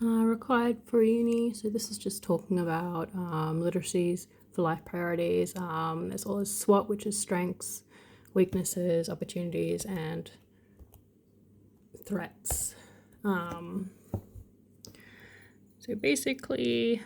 Required for uni. So this is just talking about literacies for life priorities, as well as SWOT, which is strengths, weaknesses, opportunities, and threats. So basically,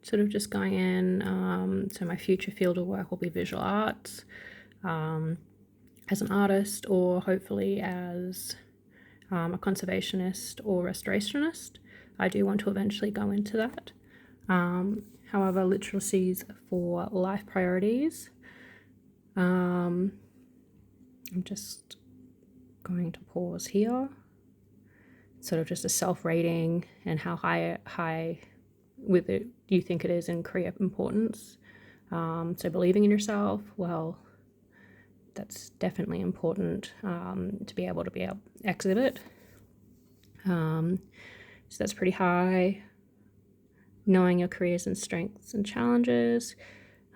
sort of just going in, so my future field of work will be visual arts, as an artist, or hopefully as a conservationist or restorationist. I do want to eventually go into that. However, literacies for life priorities. I'm just going to pause here. Sort of just a self-rating and how high with it do you think it is in career importance. So believing in yourself, well, that's definitely important to be able to exhibit. So that's pretty high. Knowing your careers and strengths and challenges,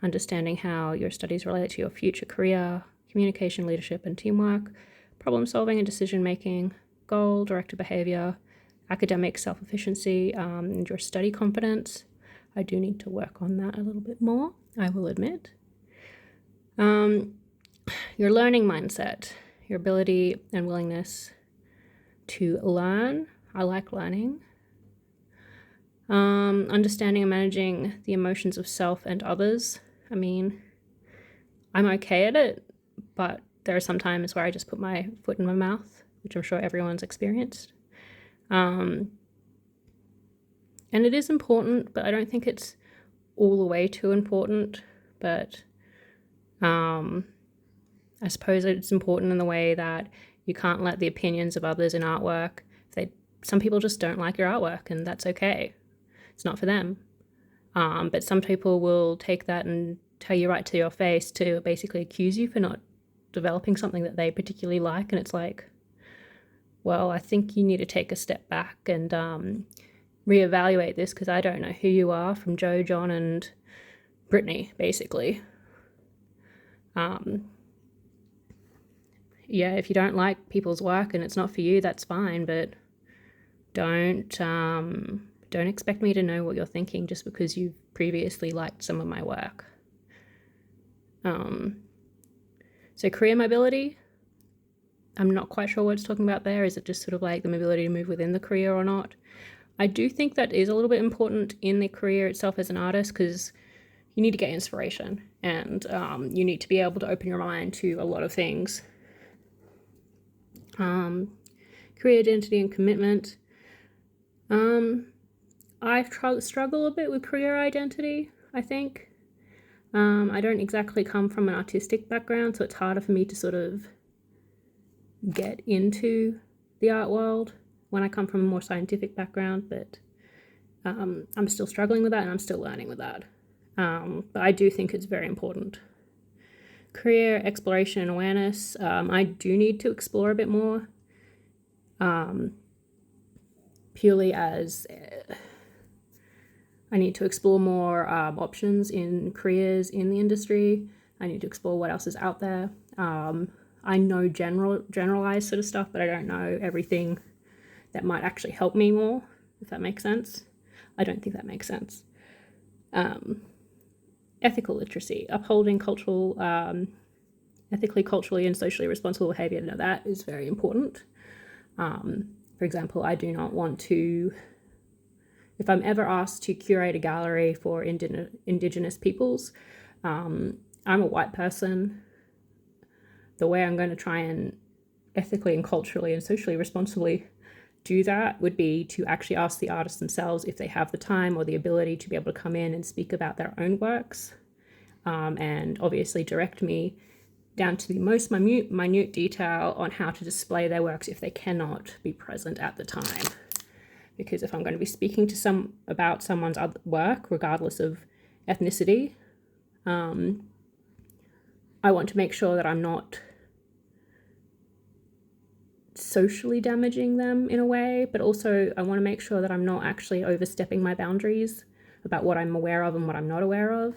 understanding how your studies relate to your future career, communication, leadership, and teamwork, problem solving and decision making, goal-directed behavior, academic self-efficiency, and your study confidence. I do need to work on that a little bit more, I will admit. Your learning mindset, your ability and willingness to learn. I like learning. Understanding and managing the emotions of self and others. I mean, I'm okay at it, but there are some times where I just put my foot in my mouth, which I'm sure everyone's experienced. And it is important, but I don't think it's all the way too important. But I suppose it's important in the way that you can't let the opinions of others in artwork, some people just don't like your artwork, and that's okay. It's not for them. But some people will take that and tell you right to your face to basically accuse you for not developing something that they particularly like. And it's like, well, I think you need to take a step back and reevaluate this, because I don't know who you are from Joe, John, and Brittany, basically. Yeah, if you don't like people's work and it's not for you, that's fine, but don't expect me to know what you're thinking just because you've previously liked some of my work. So career mobility, I'm not quite sure what it's talking about there. Is it just sort of like the mobility to move within the career or not? I do think that is a little bit important in the career itself as an artist, because you need to get inspiration, and you need to be able to open your mind to a lot of things. Career identity and commitment. I struggle a bit with career identity, I think. I don't exactly come from an artistic background, so it's harder for me to sort of get into the art world when I come from a more scientific background, but I'm still struggling with that, and I'm still learning with that. But I do think it's very important. Career exploration and awareness. I do need to explore a bit more, purely as I need to explore more options in careers in the industry. I need to explore what else is out there. I know generalized sort of stuff, but I don't know everything that might actually help me more, if that makes sense. I don't think that makes sense. Ethical literacy, upholding ethically, culturally, and socially responsible behavior. Now, that is very important. For example, I do not want to, if I'm ever asked to curate a gallery for Indigenous peoples, I'm a white person. The way I'm going to try and ethically and culturally and socially responsibly do that would be to actually ask the artists themselves if they have the time or the ability to be able to come in and speak about their own works, and obviously direct me down to the most minute detail on how to display their works if they cannot be present at the time. Because if I'm going to be speaking to about someone's other work, regardless of ethnicity, I want to make sure that I'm not socially damaging them in a way, but also I want to make sure that I'm not actually overstepping my boundaries about what I'm aware of and what I'm not aware of.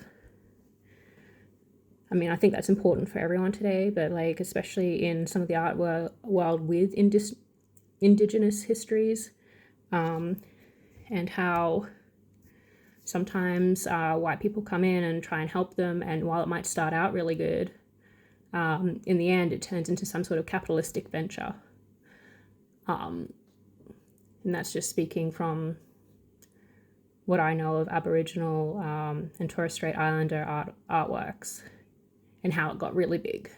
I mean, I think that's important for everyone today, but like especially in some of the art world with Indigenous histories, and how sometimes white people come in and try and help them, and while it might start out really good, in the end it turns into some sort of capitalistic venture. And that's just speaking from what I know of Aboriginal and Torres Strait Islander artworks, and how it got really big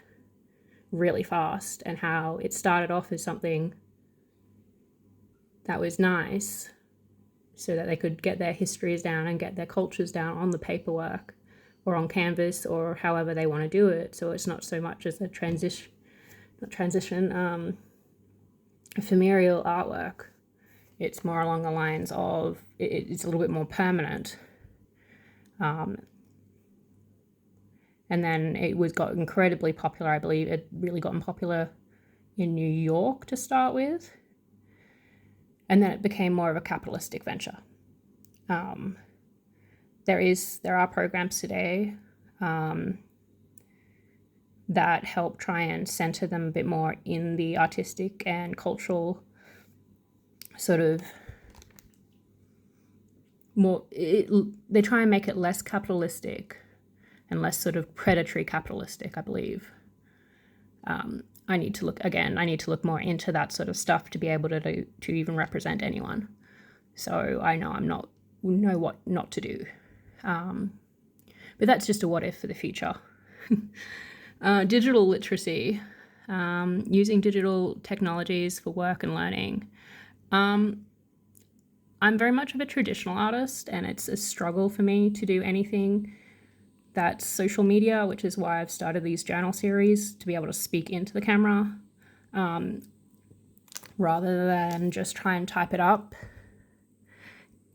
really fast, and how it started off as something that was nice so that they could get their histories down and get their cultures down on the paperwork or on canvas or however they want to do it. So it's not so much as a ephemeral artwork. It's more along the lines of it's a little bit more permanent. And then it got incredibly popular. I believe it really gotten popular in New York to start with. And then it became more of a capitalistic venture. There are programs today that help try and center them a bit more in the artistic and cultural sort of more. They try and make it less capitalistic and less sort of predatory capitalistic, I believe. I need to look more into that sort of stuff to be able to even represent anyone. So I know know what not to do. But that's just a what if for the future. Digital literacy, using digital technologies for work and learning. I'm very much of a traditional artist, and it's a struggle for me to do anything that's social media, which is why I've started these journal series to be able to speak into the camera rather than just try and type it up.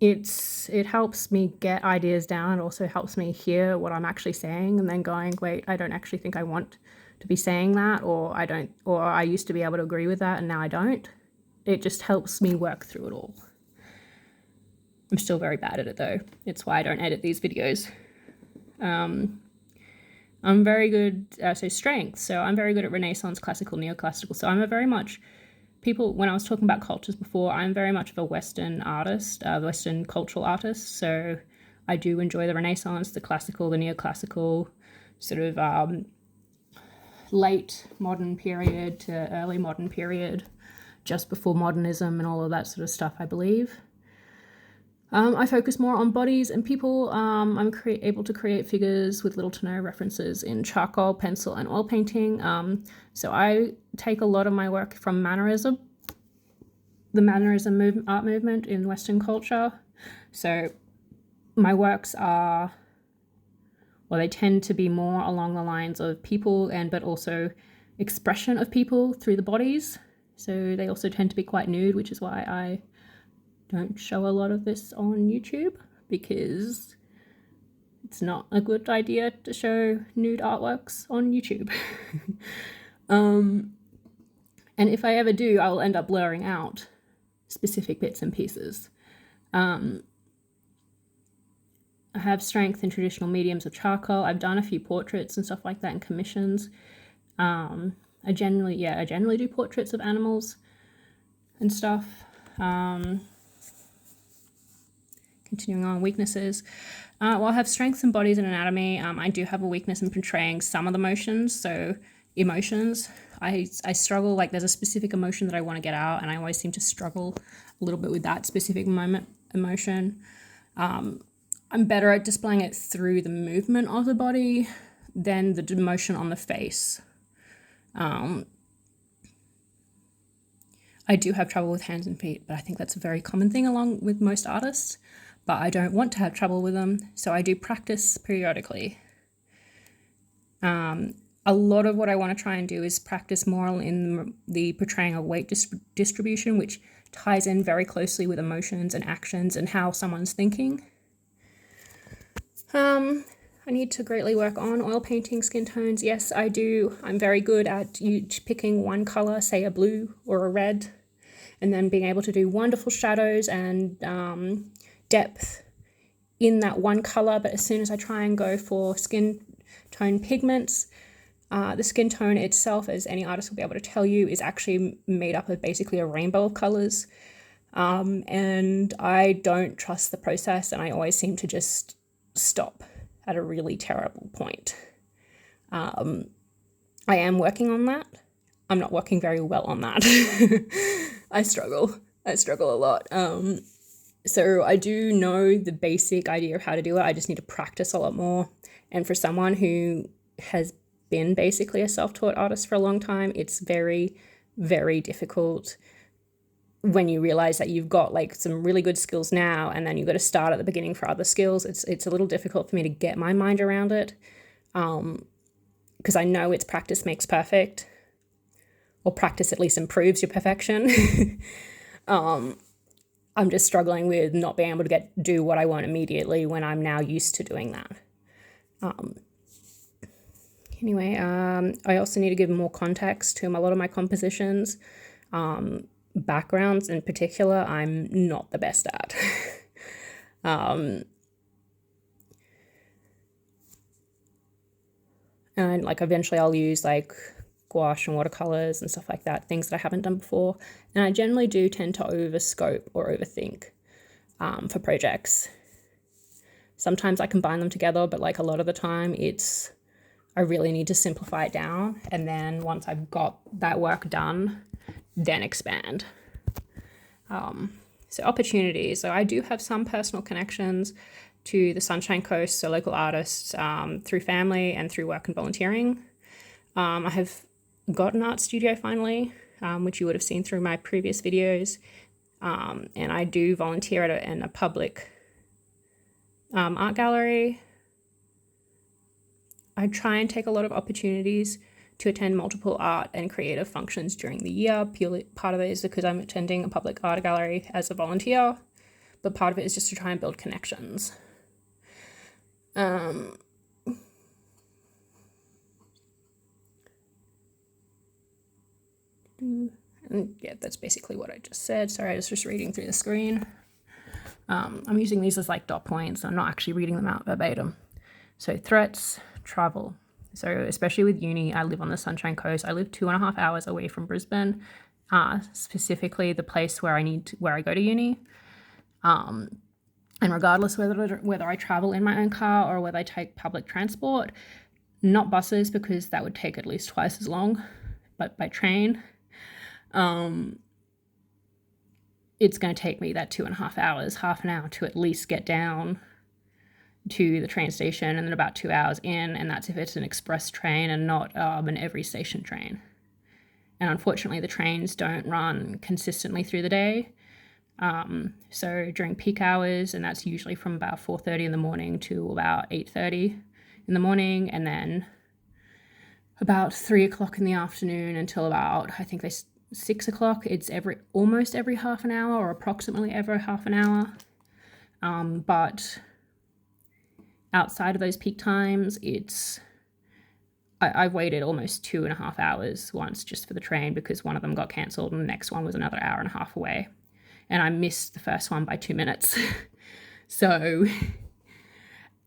It helps me get ideas down. It also helps me hear what I'm actually saying and then going, wait, I don't actually think I want to be saying that, or I used to be able to agree with that and now I don't. It just helps me work through it all. I'm still very bad at it though. It's why I don't edit these videos. I'm very good, strengths. So I'm very good at Renaissance, classical, neoclassical. So I'm when I was talking about cultures before, I'm very much of a Western artist, Western cultural artist. So I do enjoy the Renaissance, the classical, the neoclassical, sort of late modern period to early modern period, just before modernism and all of that sort of stuff, I believe. I focus more on bodies and people. I'm able to create figures with little to no references in charcoal, pencil, and oil painting. So I take a lot of my work from mannerism, the mannerism art movement in Western culture. So my works they tend to be more along the lines of people but also expression of people through the bodies. So they also tend to be quite nude, which is why I don't show a lot of this on YouTube, because it's not a good idea to show nude artworks on YouTube. And if I ever do, I'll end up blurring out specific bits and pieces. I have strength in traditional mediums of charcoal. I've done a few portraits and stuff like that in commissions. I generally do portraits of animals and stuff. Continuing on, weaknesses. While I have strengths in bodies and anatomy, I do have a weakness in portraying some of the emotions. So emotions, I struggle, there's a specific emotion that I want to get out, and I always seem to struggle a little bit with that specific emotion. I'm better at displaying it through the movement of the body than the emotion on the face. I do have trouble with hands and feet, but I think that's a very common thing along with most artists. But I don't want to have trouble with them, so I do practice periodically. A lot of what I want to try and do is practice more in the portraying of weight distribution, which ties in very closely with emotions and actions and how someone's thinking. I need to greatly work on oil painting, skin tones. Yes, I do. I'm very good at picking one color, say a blue or a red, and then being able to do wonderful shadows and depth in that one color. But as soon as I try and go for skin tone pigments, the skin tone itself, as any artist will be able to tell you, is actually made up of basically a rainbow of colors. And I don't trust the process, and I always seem to just stop at a really terrible point. I am working on that. I'm not working very well on that. I struggle a lot. So I do know the basic idea of how to do it. I just need to practice a lot more. And for someone who has been basically a self-taught artist for a long time, it's very, very difficult when you realize that you've got like some really good skills now, and then you've got to start at the beginning for other skills. It's a little difficult for me to get my mind around it, because I know it's practice makes perfect, or practice at least improves your perfection. I'm just struggling with not being able to do what I want immediately when I'm now used to doing that. Anyway, I also need to give more context to a lot of my compositions. Backgrounds in particular, I'm not the best at. And like eventually I'll use like gouache and watercolors and stuff like that, things that I haven't done before. And I generally do tend to overscope or overthink for projects. Sometimes I combine them together, but like a lot of the time I really need to simplify it down. And then once I've got that work done, then expand. So opportunities. So I do have some personal connections to the Sunshine Coast, so local artists, through family and through work and volunteering. I have got an art studio finally, which you would have seen through my previous videos. And I do volunteer in a public art gallery. I try and take a lot of opportunities to attend multiple art and creative functions during the year. Purely part of it is because I'm attending a public art gallery as a volunteer, but part of it is just to try and build connections. And yeah, that's basically what I just said. Sorry, I was just reading through the screen. I'm using these as like dot points. I'm not actually reading them out verbatim. So threats, travel. So especially with uni, I live on the Sunshine Coast. I live 2.5 hours away from Brisbane, specifically the place where I go to uni. And regardless whether I travel in my own car or whether I take public transport, not buses because that would take at least twice as long, but by train, it's going to take me that 2.5 hours, half an hour to at least get down to the train station, and then about 2 hours in, and that's if it's an express train and not an every station train. And unfortunately the trains don't run consistently through the day. So during peak hours, and that's usually from about 4:30 in the morning to about 8:30 in the morning, and then about 3 o'clock in the afternoon until about, I think 6 o'clock, it's almost every half an hour, or approximately every half an hour. But outside of those peak times, I've waited almost 2.5 hours once just for the train because one of them got cancelled and the next one was another hour and a half away. And I missed the first one by 2 minutes. So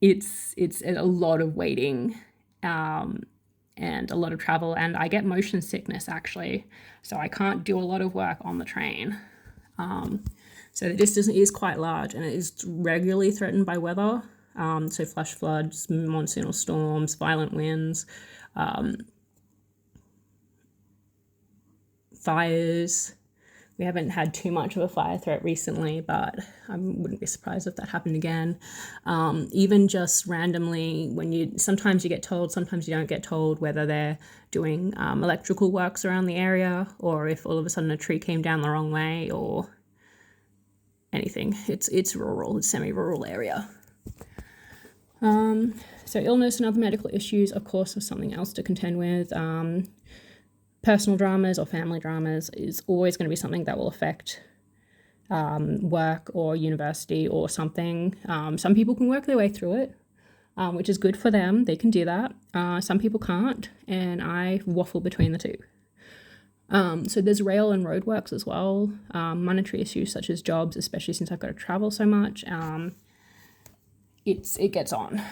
it's a lot of waiting and a lot of travel. And I get motion sickness actually. So I can't do a lot of work on the train. So the distance is quite large and it is regularly threatened by weather. So flash floods, monsoonal storms, violent winds, fires. We haven't had too much of a fire threat recently, but I wouldn't be surprised if that happened again. Even just randomly, sometimes you get told, sometimes you don't get told whether they're doing electrical works around the area, or if all of a sudden a tree came down the wrong way, or anything. It's rural, it's semi-rural area. So illness and other medical issues, of course, are something else to contend with. Personal dramas or family dramas is always going to be something that will affect work or university or something. Some people can work their way through it, which is good for them. They can do that. Some people can't, and I waffle between the two. So there's rail and roadworks as well. Monetary issues such as jobs, especially since I've got to travel so much. It gets on.